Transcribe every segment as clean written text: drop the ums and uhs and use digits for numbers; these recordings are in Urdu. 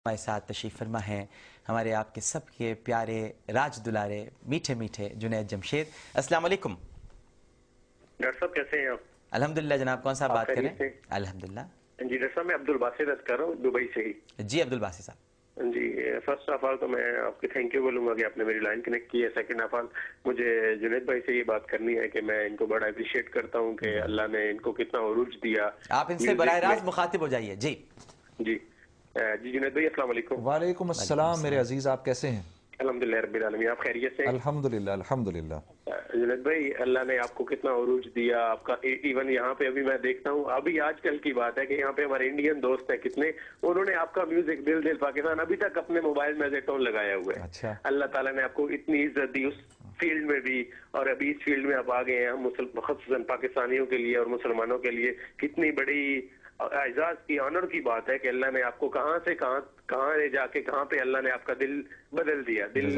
ہمارے ساتھ تشریف فرما ہیں ہمارے آپ کے سب کے پیارے راج دلارے میٹھے میٹھے جنید جمشید. السلام علیکم. ڈاکٹر صاحب کیسے ہیں آپ؟ الحمدللہ جناب. کون صاحب بات کر رہے ہیں؟ خیریت سے؟ الحمدللہ. جی ڈاکٹر صاحب میں عبد الباسط عرض کر رہا ہوں دبئی سے ہی. جی عبد الباسط صاحب. جی فرسٹ آف آل تو میں آپ کی تھینک یو بولوں گا کہ آپ نے میری لائن کنیکٹ کی ہے. سیکنڈ آف آل مجھے جنید بھائی سے یہ بات کرنی ہے کہ میں ان کو بڑا اپریشیٹ کرتا ہوں کہ اللہ نے ان کو کتنا عروج دیا. آپ ان سے براہ راست مخاطب ہو جائیے. جی جی جی جنید بھائی السلام علیکم. وعلیکم السلام میرے عزیز. آپ کیسے ہیں؟ الحمدللہ رب العالمین. آپ خیریت سے؟ الحمدللہ الحمدللہ. جنید بھائی اللہ نے آپ کو کتنا عروج دیا. آپ کا ایون یہاں پہ ابھی میں دیکھتا ہوں ابھی آج کل کی بات ہے کہ یہاں پہ ہمارے انڈین دوست ہیں کتنے, انہوں نے آپ کا میوزک دل دل پاکستان ابھی تک اپنے موبائل میں ٹون لگایا ہوا ہے. اچھا. اللہ تعالیٰ نے آپ کو اتنی عزت دی اس فیلڈ میں بھی, اور ابھی اس فیلڈ میں آپ آگے ہیں. ہم خصوصاً پاکستانیوں کے لیے اور مسلمانوں کے لیے کتنی بڑی اعزاز کی آنر کی بات ہے کہ اللہ نے آپ کو کہاں سے کہاں لے جا کے کہاں پہ اللہ نے آپ کا دل بدل دیا, دل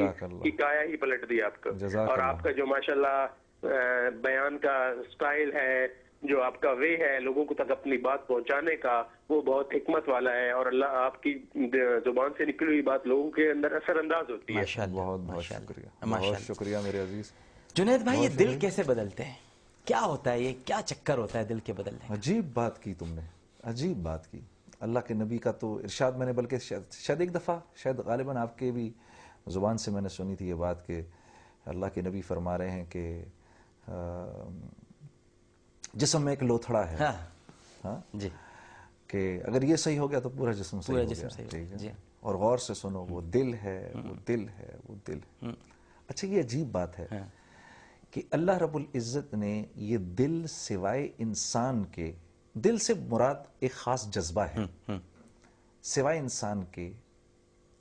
کی کایا ہی پلٹ دیا آپ کا. اور آپ کا جو ماشاءاللہ بیان کا سٹائل ہے, جو آپ کا وے ہے لوگوں کو تک اپنی بات پہنچانے کا, وہ بہت حکمت والا ہے. اور اللہ آپ کی زبان سے نکلی ہوئی بات لوگوں کے اندر اثر انداز ہوتی ہے. بہت بہت شکریہ, بہت شکریہ میرے عزیز. جنید بھائی یہ دل کیسے بدلتے ہیں؟ کیا ہوتا ہے, یہ کیا چکر ہوتا ہے دل کے بدلنے کا؟ عجیب بات کی تم نے, عجیب بات کی. اللہ کے نبی کا تو ارشاد میں نے بلکہ شاید ایک دفعہ شاید غالباً آپ کے بھی زبان سے میں نے سنی تھی یہ بات کہ اللہ کے نبی فرما رہے ہیں کہ جسم میں ایک لوتھڑا ہے, ہاں جی, کہ اگر یہ صحیح ہو گیا تو پورا جسم صحیح ہو گیا. ٹھیک ہے, اور غور سے سنو, وہ دل ہے, وہ دل ہے, وہ دل ہے. اچھا یہ عجیب بات ہے کہ اللہ رب العزت نے یہ دل سوائے انسان کے, دل سے مراد ایک خاص جذبہ ہے, سوائے انسان کے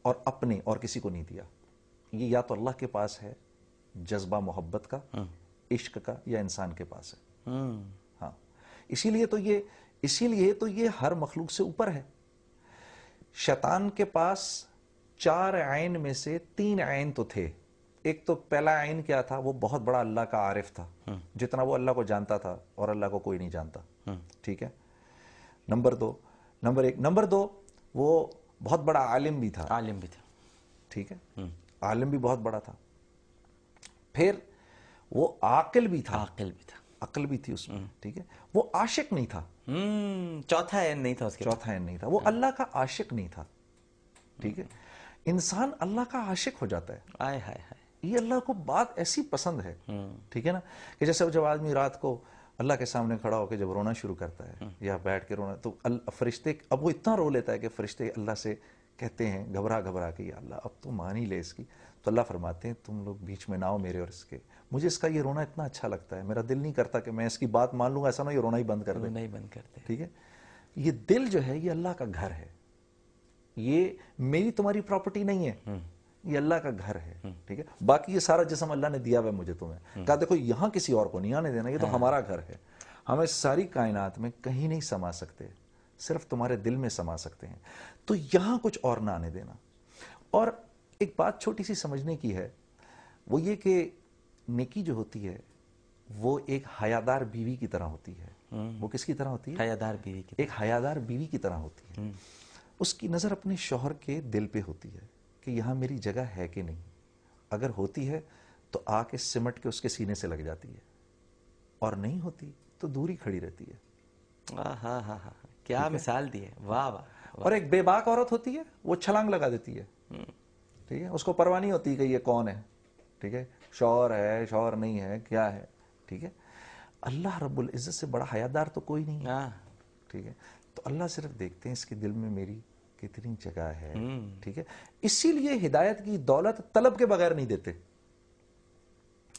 اور اپنے اور کسی کو نہیں دیا. یہ یا تو اللہ کے پاس ہے جذبہ محبت کا, عشق کا, یا انسان کے پاس ہے. ہاں اسی لیے تو یہ ہر مخلوق سے اوپر ہے. شیطان کے پاس 4 عین میں سے 3 عین تو تھے. ایک تو پہلا عین کیا تھا, وہ بہت بڑا اللہ کا عارف تھا, جتنا وہ اللہ کو جانتا تھا اور اللہ کو کوئی نہیں جانتا. ٹھیک ہے. نمبر 2 وہ بہت بڑا عالم بھی تھا. ٹھیک ہے, عالم بھی بہت بڑا تھا. پھر وہ عاقل بھی تھا, عقل بھی تھی اس میں. ٹھیک ہے, وہ عاشق نہیں تھا. چوتھا عین نہیں تھا اس کے, چوتھا عین نہیں تھا, وہ اللہ کا عاشق نہیں تھا. ٹھیک ہے, انسان اللہ کا عاشق ہو جاتا ہے. آئے ہائے ہائے, یہ اللہ کو بات ایسی پسند ہے. ٹھیک ہے نا, کہ جیسے جب آدمی رات کو اللہ کے سامنے کھڑا ہو کے جب رونا شروع کرتا ہے یا بیٹھ کے رونا, تو فرشتے اب وہ اتنا رو لیتا ہے کہ فرشتے اللہ سے کہتے ہیں گھبرا گھبرا کے, یا اللہ اب تو مان ہی لے اس کی. تو اللہ فرماتے ہیں تم لوگ بیچ میں نہ ہو میرے اور اس کے, مجھے اس کا یہ رونا اتنا اچھا لگتا ہے, میرا دل نہیں کرتا کہ میں اس کی بات مان لوں گا, ایسا نہ یہ رونا ہی بند کر دے. نہیں بند کرتے. ٹھیک ہے, یہ دل جو ہے یہ اللہ کا گھر ہے, یہ میری تمہاری پراپرٹی نہیں ہے, یہ اللہ کا گھر ہے. ٹھیک ہے, باقی یہ سارا جسم اللہ نے دیا ہوا ہے مجھے تمہیں, کہا دیکھو یہاں کسی اور کو نہیں آنے دینا, یہ تو ہمارا گھر ہے. ہمیں ساری کائنات میں کہیں نہیں سما سکتے, صرف تمہارے دل میں سما سکتے ہیں, تو یہاں کچھ اور نہ آنے دینا. اور ایک بات چھوٹی سی سمجھنے کی ہے, وہ یہ کہ نیکی جو ہوتی ہے وہ ایک حیادار بیوی کی طرح ہوتی ہے. وہ کس کی طرح ہوتی ہے؟ حیادار بیوی کی. ایک حیادار بیوی کی طرح ہوتی ہے. اس کی نظر اپنے شوہر کے دل پہ ہوتی ہے کہ یہاں میری جگہ ہے کہ نہیں. اگر ہوتی ہے تو آ کے سمٹ کے اس کے سینے سے لگ جاتی ہے, اور نہیں ہوتی تو دوری کھڑی رہتی ہے. کیا مثال دی ہے, واہ واہ. اور ایک بے باک عورت ہوتی ہے, وہ چھلانگ لگا دیتی ہے. ٹھیک ہے, اس کو پرواہ نہیں ہوتی کہ یہ کون ہے. ٹھیک ہے, شوہر ہے شوہر نہیں ہے کیا ہے. ٹھیک ہے, اللہ رب العزت سے بڑا حیادار تو کوئی نہیں ہے. ٹھیک ہے, تو اللہ صرف دیکھتے ہیں اس کے دل میں میری کتنی جگہ ہے. ٹھیک ہے, اسی لیے ہدایت کی دولت طلب کے بغیر نہیں دیتے.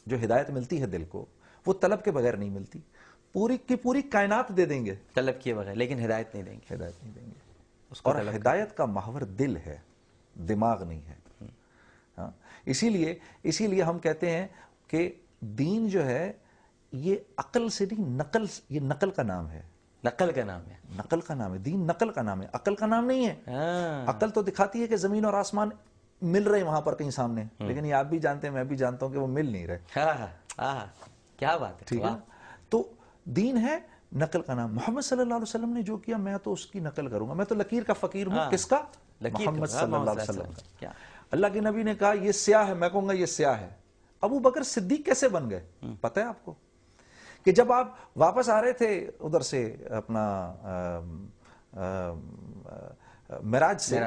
جو ہدایت ملتی ہے دل کو وہ طلب کے بغیر نہیں ملتی, پوری کی پوری کائنات دے دیں گے طلب کیے بغیر, لیکن ہدایت نہیں دیں گے. ہدایت نہیں دیں گے. اور ہدایت کا محور دل ہے, دماغ نہیں ہے. ہاں, اسی لیے ہم کہتے ہیں کہ دین جو ہے یہ عقل سے نہیں, نقل, یہ نقل کا نام ہے. نقل کا نام ہے, نقل کا نام ہے. دین نقل کا نام ہے, عقل کا نام نہیں ہے. عقل تو دکھاتی ہے کہ زمین اور آسمان مل رہے ہیں وہاں پر کہیں سامنے, لیکن یہ آپ بھی جانتے ہیں میں بھی جانتا ہوں کہ وہ مل نہیں رہے. کیا بات ہے. ٹھیک ہے, تو دین ہے نقل کا نام. محمد صلی اللہ علیہ وسلم نے جو کیا میں تو اس کی نقل کروں گا. میں تو لکیر کا فقیر ہوں. کس کا؟ محمد صلی اللہ علیہ وسلم کا. اللہ کے نبی نے کہا یہ سیاہ ہے, میں کہوں گا یہ سیاہ ہے. ابو بکر صدیق کیسے بن گئے پتہ ہے آپ کو؟ کہ جب آپ واپس آ رہے تھے ادھر سے اپنا معراج سے,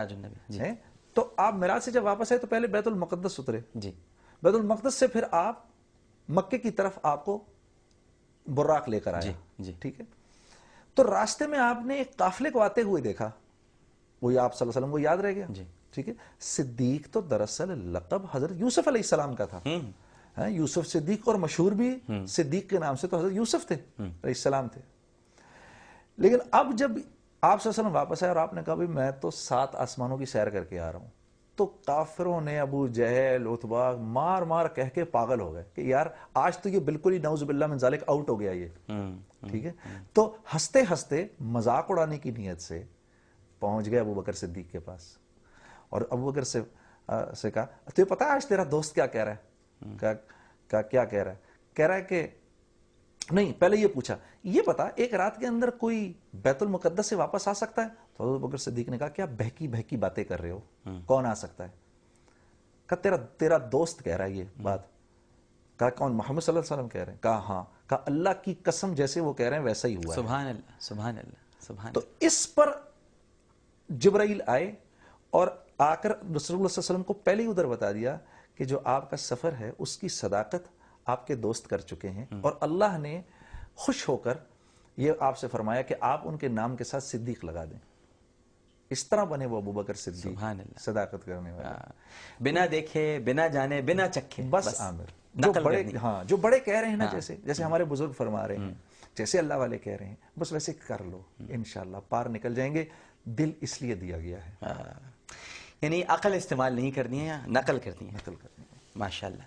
تو آپ معراج سے جب واپس آئے تو پہلے بیت المقدس اترے. بیت المقدس سے پھر آپ مکے کی طرف آپ کو براق لے کر آیا. ٹھیک ہے, تو راستے میں آپ نے ایک قافلے کو آتے ہوئے دیکھا, وہی آپ صلی اللہ علیہ وسلم کو یاد رہ گیا. ٹھیک ہے, صدیق تو دراصل لقب حضرت یوسف علیہ السلام کا تھا. یوسف صدیق, اور مشہور بھی صدیق کے نام سے تو حضرت یوسف تھے علیہ السلام تھے. لیکن اب جب آپ صلی اللہ علیہ وسلم واپس آئے اور آپ نے کہا بھی میں تو 7 آسمانوں کی سیر کر کے آ رہا ہوں, تو کافروں نے ابو جہل عتبہ مار مار کہہ کے پاگل ہو گئے کہ یار آج تو یہ بالکل ہی نعوذ باللہ من ذالک آؤٹ ہو گیا یہ. ٹھیک ہے, تو ہنستے ہنستے مذاق اڑانے کی نیت سے پہنچ گئے ابو بکر صدیق کے پاس, اور ابو بکر سے کہا تجھے پتا ہے آج تیرا دوست کیا کہہ رہا ہے؟ کیا کہہ رہا ہے؟ کہہ رہا ہے کہ نہیں, پہلے یہ پوچھا یہ بتا ایک رات کے اندر کوئی بیت المقدس سے واپس آ سکتا ہے؟ تو ابو بکر صدیق نے کہا کیا بہکی بہکی باتیں کر رہے ہو, کون آ سکتا ہے؟ کہا تیرا دوست کہہ رہا ہے یہ بات. کہا کون؟ محمد صلی اللہ علیہ وسلم کہہ رہے ہیں. کہا ہاں. کہا اللہ کی قسم جیسے وہ کہہ رہے ہیں ویسا ہی ہوا ہے. سبحان اللہ, سبحان اللہ, سبحان اللہ. تو اس پر جبرائیل آئے اور آ کر رسول اللہ صلی اللہ علیہ وسلم کو پہلے ہی ادھر بتا دیا کہ جو آپ کا سفر ہے اس کی صداقت آپ کے دوست کر چکے ہیں, اور اللہ نے خوش ہو کر یہ آپ سے فرمایا کہ آپ ان کے نام کے ساتھ صدیق لگا دیں. اس طرح بنے وہ ابو بکر صدیق, صداقت کرنے والے, بنا دیکھے بنا جانے بنا چکھے. بس عامر جو بڑے کہہ رہے ہیں نا, جیسے ہمارے بزرگ فرما رہے ہیں, جیسے اللہ والے کہہ رہے ہیں, بس ویسے کر لو, انشاءاللہ پار نکل جائیں گے. دل اس لیے دیا گیا ہے, یعنی عقل استعمال نہیں کرنی ہے, نقل کرنی ہے. نقل کرنی ہے. ماشاءاللہ.